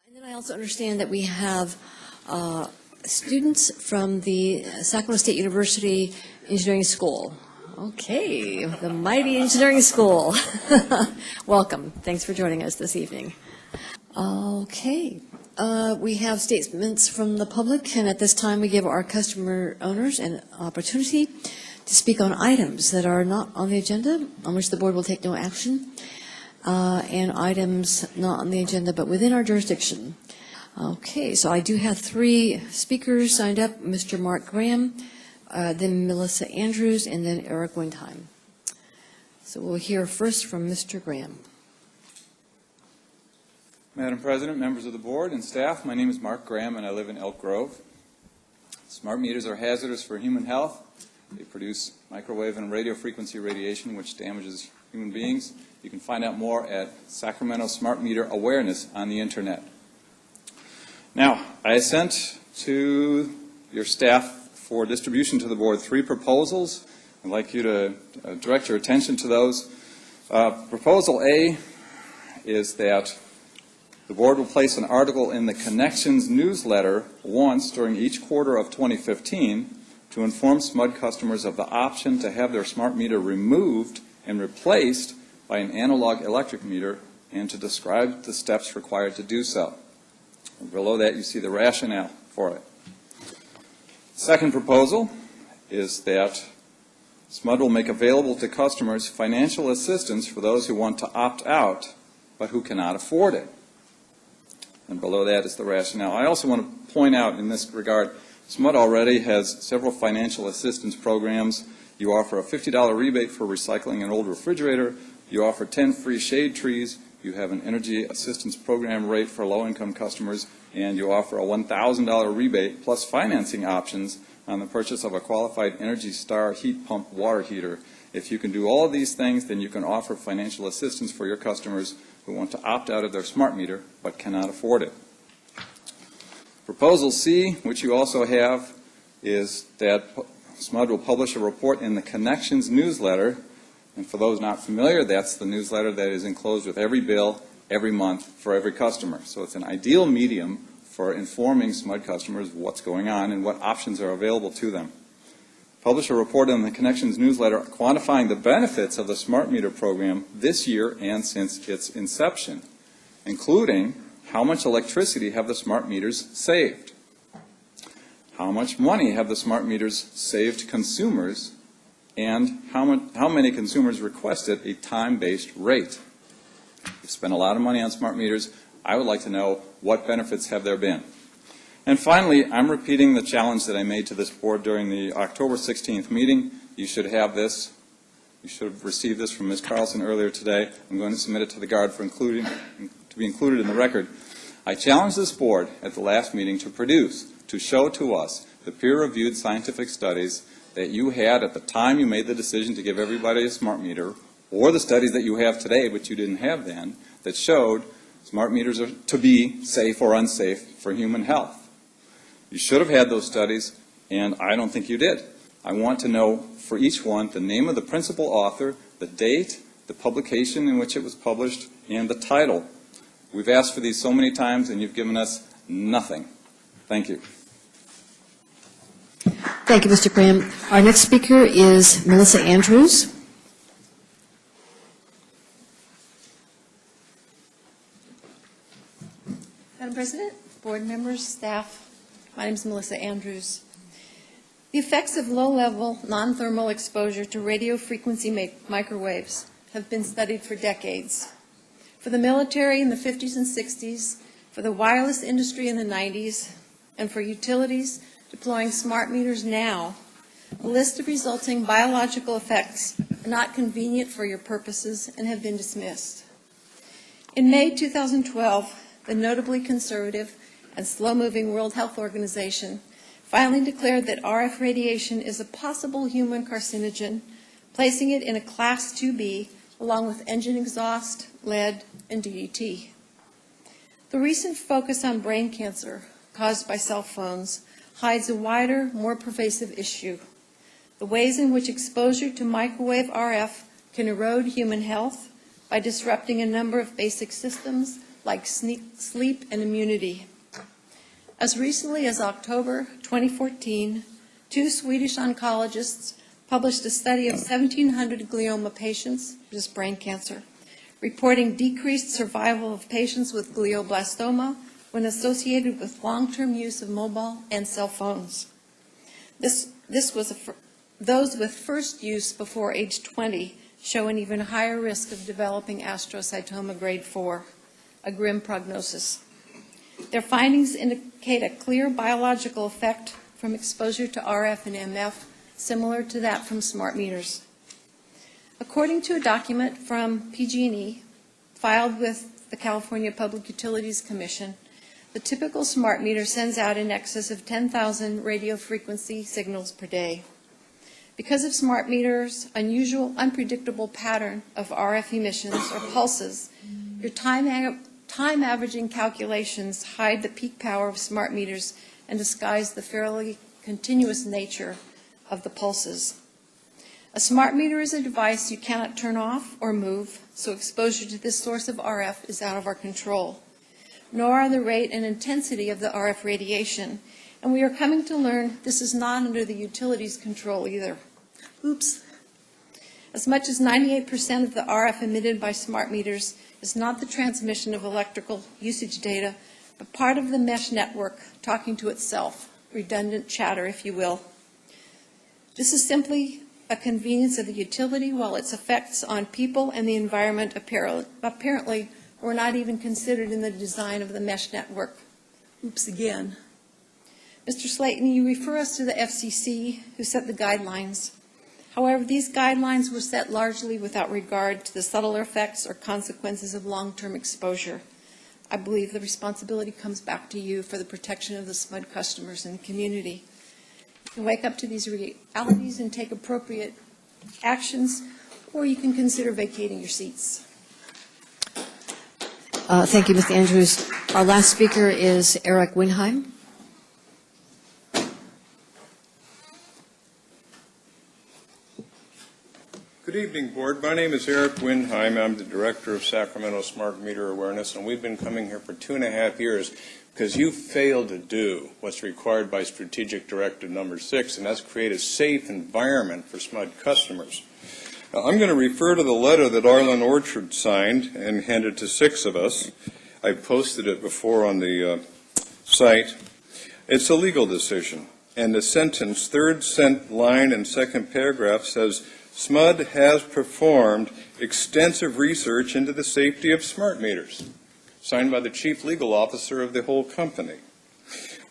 And then I also understand that we have students from the Sacramento State University Engineering School. Okay, the mighty engineering school. Welcome. Thanks for joining us this evening. Okay, we have statements from the public, and at this time we give our customer owners an opportunity to speak on items that are not on the agenda, on which the board will take no action, and items not on the agenda but within our jurisdiction. Okay, so I do have 3 speakers signed up, Mr. Mark Graham, then Melissa Andrews, and then Eric Windheim. So we'll hear first from Mr. Graham. Madam President, members of the board, and staff, my name is Mark Graham, and I live in Elk Grove. Smart meters are hazardous for human health. They produce microwave and radio frequency radiation, which damages human beings. You can find out more at Sacramento Smart Meter Awareness on the Internet. Now, I sent to your staff for distribution to the board 3 proposals. I'd like you to direct your attention to those. Proposal A is that the board will place an article in the Connections newsletter once during each quarter of 2015 to inform SMUD customers of the option to have their smart meter removed and replaced by an analog electric meter and to describe the steps required to do so. And below that you see the rationale for it. Second proposal is that SMUD will make available to customers financial assistance for those who want to opt out but who cannot afford it. And below that is the rationale. I also want to point out in this regard, SMUD already has several financial assistance programs. You offer a $50 rebate for recycling an old refrigerator. You offer 10 free shade trees. You have an energy assistance program rate for low-income customers. And you offer a $1,000 rebate plus financing options on the purchase of a qualified Energy Star heat pump water heater. If you can do all of these things, then you can offer financial assistance for your customers who want to opt out of their smart meter but cannot afford it. Proposal C, which you also have, is that SMUD will publish a report in the Connections newsletter. And for those not familiar, that's the newsletter that is enclosed with every bill every month for every customer. So it's an ideal medium for informing SMUD customers what's going on and what options are available to them. Publish a report in the Connections newsletter quantifying the benefits of the smart meter program this year and since its inception, including how much electricity have the smart meters saved, how much money have the smart meters saved consumers, and how many consumers requested a time-based rate. You've spent a lot of money on smart meters. I would like to know what benefits have there been. And finally, I'm repeating the challenge that I made to this board during the October 16th meeting. You should have this. You should have received this from Ms. Carlson earlier today. I'm going to submit it to the guard for to be included in the record. I challenged this board at the last meeting to show to us the peer-reviewed scientific studies that you had at the time you made the decision to give everybody a smart meter, or the studies that you have today but you didn't have then, that showed smart meters are to be safe or unsafe for human health. You should have had those studies, and I don't think you did. I want to know for each one the name of the principal author, the date, the publication in which it was published, and the title. We've asked for these so many times, and you've given us nothing. Thank you. Thank you, Mr. Graham. Our next speaker is Melissa Andrews. Madam President, board members, staff, my name is Melissa Andrews. The effects of low-level, non-thermal exposure to radio frequency microwaves have been studied for decades. For the military in the 50s and 60s, for the wireless industry in the 90s, and for utilities deploying smart meters now, a list of resulting biological effects are not convenient for your purposes and have been dismissed. In May 2012, the notably conservative and slow-moving World Health Organization finally declared that RF radiation is a possible human carcinogen, placing it in a Class 2B along with engine exhaust, lead, and DDT. The recent focus on brain cancer caused by cell phones hides a wider, more pervasive issue: the ways in which exposure to microwave RF can erode human health by disrupting a number of basic systems like sleep and immunity. As recently as October 2014, 2 Swedish oncologists published a study of 1,700 glioma patients, which is brain cancer, reporting decreased survival of patients with glioblastoma when associated with long-term use of mobile and cell phones. This was those with first use before age 20 show an even higher risk of developing astrocytoma grade 4, a grim prognosis. Their findings indicate a clear biological effect from exposure to RF and MF, similar to that from smart meters. According to a document from PG&E filed with the California Public Utilities Commission, the typical smart meter sends out in excess of 10,000 radio frequency signals per day. Because of smart meters' unusual, unpredictable pattern of RF emissions or pulses, your time averaging calculations hide the peak power of smart meters and disguise the fairly continuous nature of the pulses. A smart meter is a device you cannot turn off or move, so exposure to this source of RF is out of our control, nor are the rate and intensity of the RF radiation, and we are coming to learn this is not under the utilities' control either. Oops. As much as 98% of the RF emitted by smart meters is not the transmission of electrical usage data, but part of the mesh network talking to itself, redundant chatter, if you will. This is simply a convenience of the utility, while its effects on people and the environment apparently were not even considered in the design of the mesh network. Oops again. Mr. Slayton, you refer us to the FCC, who set the guidelines. However, these guidelines were set largely without regard to the subtler effects or consequences of long-term exposure. I believe the responsibility comes back to you for the protection of the SMUD customers and the community. You can wake up to these realities and take appropriate actions, or you can consider vacating your seats. Thank you, Ms. Andrews. Our last speaker is Eric Winheim. Good evening, Board. My name is Eric Winheim. I'm the Director of Sacramento Smart Meter Awareness, and we've been coming here for 2.5 years because you failed to do what's required by Strategic Directive Number 6, and that's create a safe environment for SMUD customers. Now, I'm going to refer to the letter that Arlen Orchard signed and handed to 6 of us. I posted it before on the site. It's a legal decision, and the sentence, third line and second paragraph says, SMUD has performed extensive research into the safety of smart meters, signed by the Chief Legal Officer of the whole company.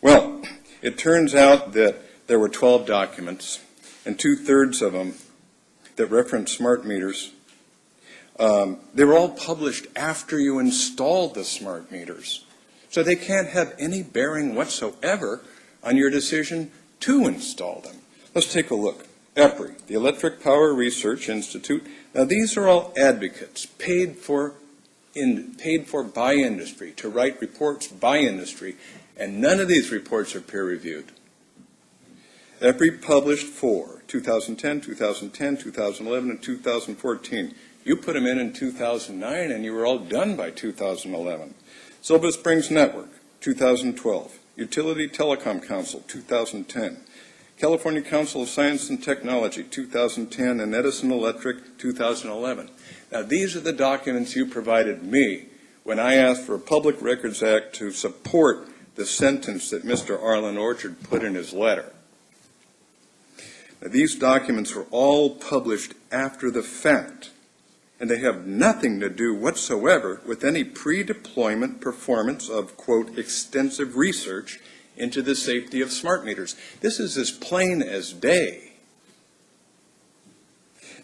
Well, it turns out that there were 12 documents, and 2/3 of them that reference smart meters, they were all published after you installed the smart meters. So they can't have any bearing whatsoever on your decision to install them. Let's take a look. EPRI, the Electric Power Research Institute. Now, these are all advocates paid for by industry to write reports by industry, and none of these reports are peer-reviewed. EPRI published 4, 2010, 2010, 2011, and 2014. You put them in 2009, and you were all done by 2011. Silver Springs Network, 2012. Utility Telecom Council, 2010. California Council of Science and Technology, 2010, and Edison Electric, 2011. Now, these are the documents you provided me when I asked for a Public Records Act to support the sentence that Mr. Arlen Orchard put in his letter. Now, these documents were all published after the fact, and they have nothing to do whatsoever with any pre-deployment performance of, quote, extensive research into the safety of smart meters. This is as plain as day.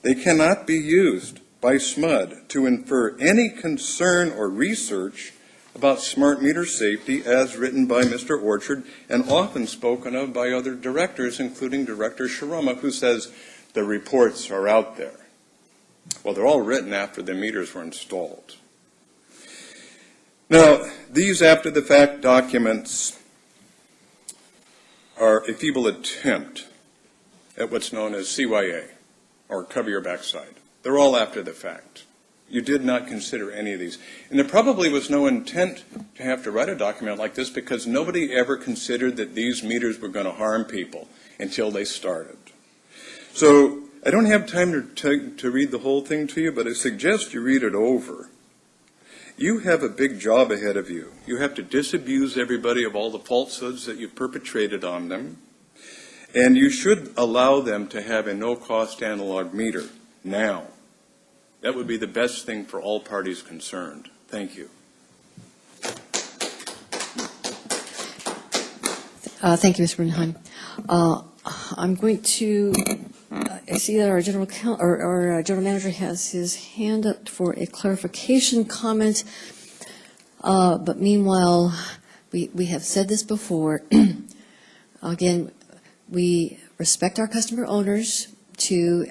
They cannot be used by SMUD to infer any concern or research about smart meter safety as written by Mr. Orchard and often spoken of by other directors, including Director Sharoma, who says the reports are out there. Well, they're all written after the meters were installed. Now, these after-the-fact documents are a feeble attempt at what's known as CYA, or cover your backside. They're all after the fact. You did not consider any of these. And there probably was no intent to have to write a document like this because nobody ever considered that these meters were going to harm people until they started. So I don't have time to read the whole thing to you, but I suggest you read it over. You have a big job ahead of you. You have to disabuse everybody of all the falsehoods that you've perpetrated on them, and you should allow them to have a no-cost analog meter now. That would be the best thing for all parties concerned. Thank you. Thank you, Mr. Bernheim. I'm going to I see that our general manager has his hand up for a clarification comment. But meanwhile, we have said this before. Again, we respect our customer owners to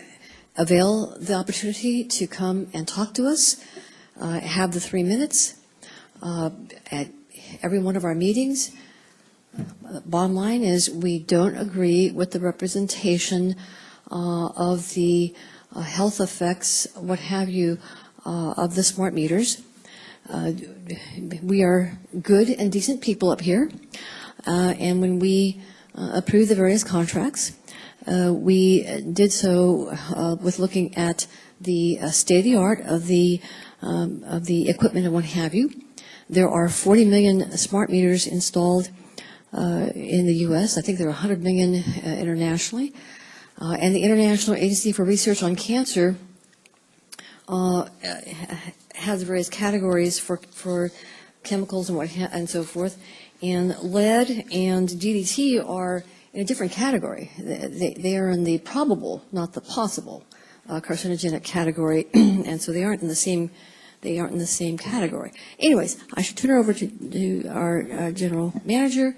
avail the opportunity to come and talk to us, have the 3 minutes at every one of our meetings. Bottom line is we don't agree with the representation of the health effects, what have you, of the smart meters. We are good and decent people up here, and when we approved the various contracts, we did so with looking at the state-of-the-art of the equipment and what have you. There are 40 million smart meters installed in the U.S. I think there are 100 million internationally. And the International Agency for Research on Cancer has various categories for chemicals and so forth. And lead and DDT are in a different category. They are in the probable, not the possible, carcinogenic category, and so they aren't in the same. They aren't in the same category. Anyways, I should turn it over to our general manager.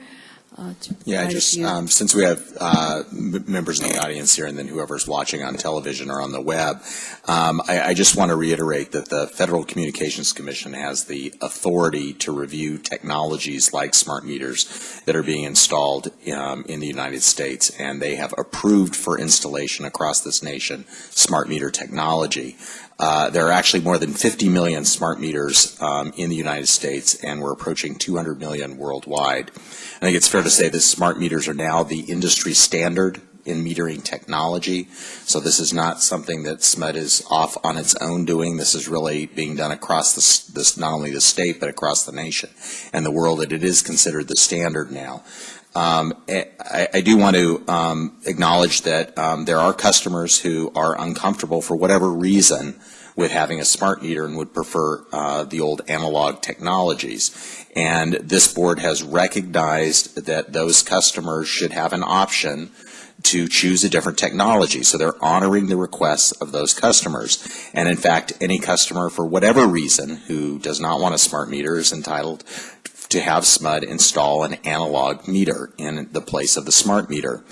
Since we have members in the audience here and then whoever's watching on television or on the web, I just want to reiterate that the Federal Communications Commission has the authority to review technologies like smart meters that are being installed in the United States, and they have approved for installation across this nation smart meter technology. There are actually more than 50 million smart meters in the United States, and we're approaching 200 million worldwide. I think it's fair to say that smart meters are now the industry standard in metering technology. So this is not something that SMUD is off on its own doing. This is really being done across not only the state, but across the nation and the world, that it is considered the standard now. I do want to acknowledge that there are customers who are uncomfortable for whatever reason with having a smart meter and would prefer the old analog technologies. And this board has recognized that those customers should have an option to choose a different technology. So they're honoring the requests of those customers. And in fact, any customer, for whatever reason, who does not want a smart meter is entitled to have SMUD install an analog meter in the place of the smart meter.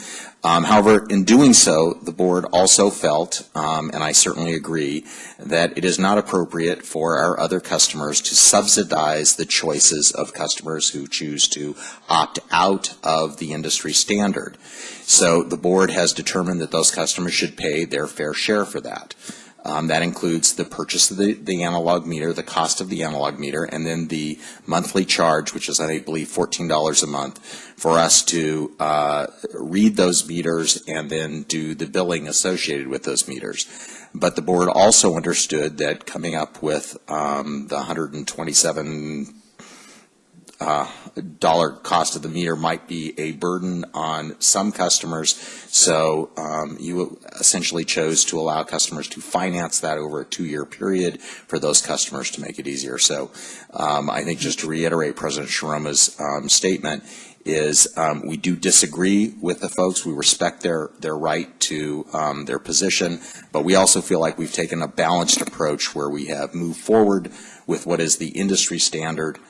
However, in doing so, the board also felt, and I certainly agree, that it is not appropriate for our other customers to subsidize the choices of customers who choose to opt out of the industry standard. So the board has determined that those customers should pay their fair share for that. That includes the purchase of the analog meter, the cost of the analog meter, and then the monthly charge, which is, I believe, $14 a month, for us to read those meters and then do the billing associated with those meters. But the board also understood that coming up with the $127 dollar cost of the meter might be a burden on some customers, so you essentially chose to allow customers to finance that over a 2-year period for those customers to make it easier. So I think, just to reiterate President Sharoma's statement, is we do disagree with the folks. We respect their right to their position, but we also feel like we've taken a balanced approach where we have moved forward with what is the industry standard,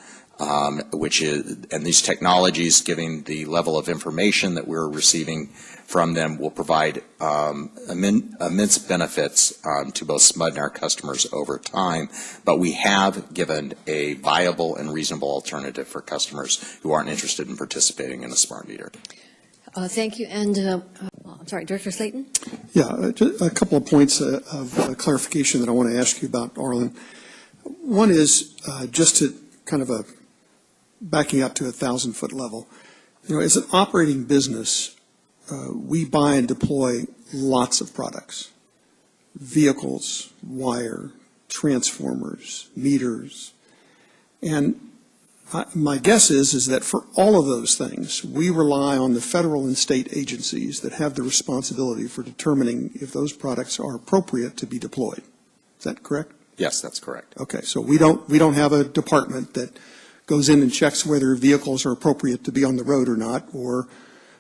which is, and these technologies, giving the level of information that we're receiving from them, will provide immense benefits to both SMUD and our customers over time. But we have given a viable and reasonable alternative for customers who aren't interested in participating in a smart meter. Thank you. And I'm sorry, Director Slayton? Yeah, just a couple of points of clarification that I want to ask you about, Arlen. One is just to kind of backing up to 1,000-foot level. You know, as an operating business, we buy and deploy lots of products: vehicles, wire, transformers, meters, and my guess is that for all of those things, we rely on the federal and state agencies that have the responsibility for determining if those products are appropriate to be deployed. Is that correct? Yes, that's correct. Okay, so we don't have a department that goes in and checks whether vehicles are appropriate to be on the road or not, or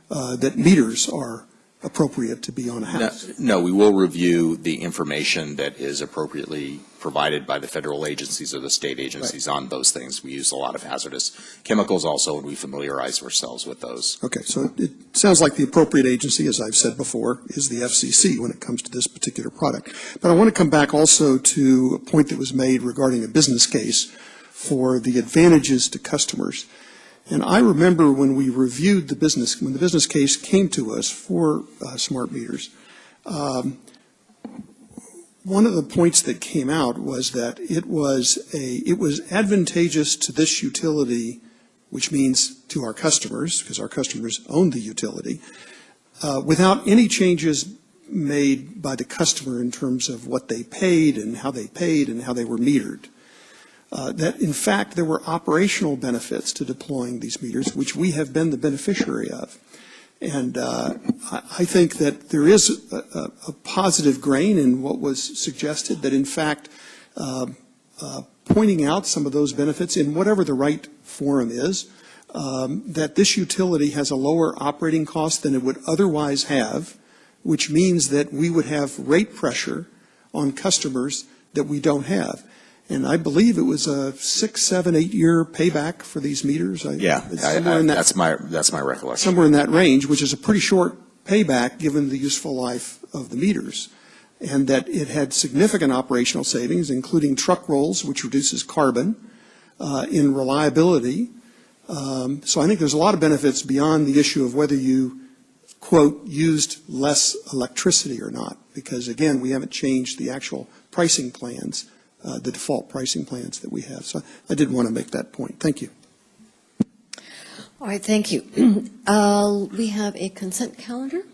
that meters are appropriate to be on a house. No, we will review the information that is appropriately provided by the federal agencies or the state agencies on those things. We use a lot of hazardous chemicals also, and we familiarize ourselves with those. Okay, so it sounds like the appropriate agency, as I've said before, is the FCC when it comes to this particular product. But I want to come back also to a point that was made regarding a business case for the advantages to customers. And I remember when we reviewed the business, when the business case came to us for smart meters, one of the points that came out was that it was advantageous to this utility, which means to our customers, because our customers own the utility, without any changes made by the customer in terms of what they paid and how they were metered. That, in fact, there were operational benefits to deploying these meters, which we have been the beneficiary of. And I think that there is a positive grain in what was suggested, that, in fact, pointing out some of those benefits in whatever the right forum is, that this utility has a lower operating cost than it would otherwise have, which means that we would have rate pressure on customers that we don't have. And I believe it was a 6, 7, 8 year payback for these meters. That's my recollection. Somewhere in that range, which is a pretty short payback given the useful life of the meters. And that it had significant operational savings, including truck rolls, which reduces carbon, in reliability. So I think there's a lot of benefits beyond the issue of whether you, quote, used less electricity or not. Because, again, we haven't changed the actual pricing plans, the default pricing plans that we have. So I did want to make that point. Thank you. All right, thank you. We have a consent calendar.